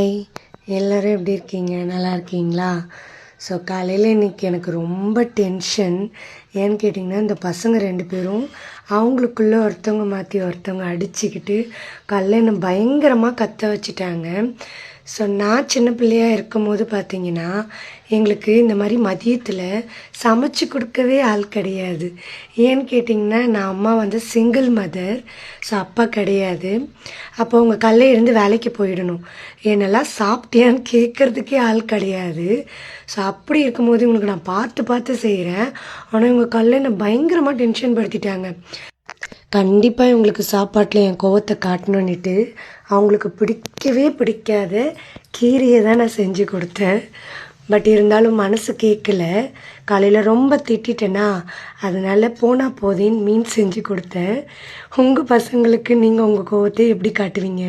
Hi, எல்லோரும் எப்படி இருக்கீங்க? நல்லா இருக்கீங்களா? ஸோ காலையில் இன்றைக்கி எனக்கு ரொம்ப டென்ஷன். ஏன்னு கேட்டிங்கன்னா, இந்த பசங்க 2 பேரும் அவங்களுக்குள்ளே ஒருத்தவங்க மாற்றி ஒருத்தவங்க அடிச்சுக்கிட்டு காலைல என்னை பயங்கரமாக கத்த வச்சுட்டாங்க. ஸோ நான் சின்ன பிள்ளையாக இருக்கும் போது பார்த்திங்கன்னா, எங்களுக்கு இந்த மாதிரி மதியத்தில் சமைச்சு கொடுக்கவே ஆள் கிடையாது. ஏன்னு கேட்டிங்கன்னா, நான் அம்மா வந்து சிங்கிள் மதர். ஸோ அப்பா கிடையாது. அப்போ அவங்க காலைல இருந்து வேலைக்கு போயிடணும். என்னெல்லாம் சாப்பிட்டியான்னு கேட்குறதுக்கே ஆள் கிடையாது. ஸோ அப்படி இருக்கும்போது இவங்களுக்கு நான் பார்த்து பார்த்து செய்கிறேன். ஆனால் இவங்க காலைல என்னை பயங்கரமாக டென்ஷன் படுத்திட்டாங்க. கண்டிப்பாக இவங்களுக்கு சாப்பாட்டில் என் கோவத்தை காட்டணுன்னுட்டு அவங்களுக்கு பிடிக்கவே பிடிக்காத கீரையை தான் நான் செஞ்சு கொடுத்தேன். பட் இருந்தாலும் மனசு கேட்கல. காலையில் ரொம்ப திட்டேன்னா, அதனால போனால் போதேன்னு மீன் செஞ்சு கொடுத்தேன். உங்கள் பசங்களுக்கு நீங்கள் உங்கள் கோவத்தை எப்படி காட்டுவீங்க?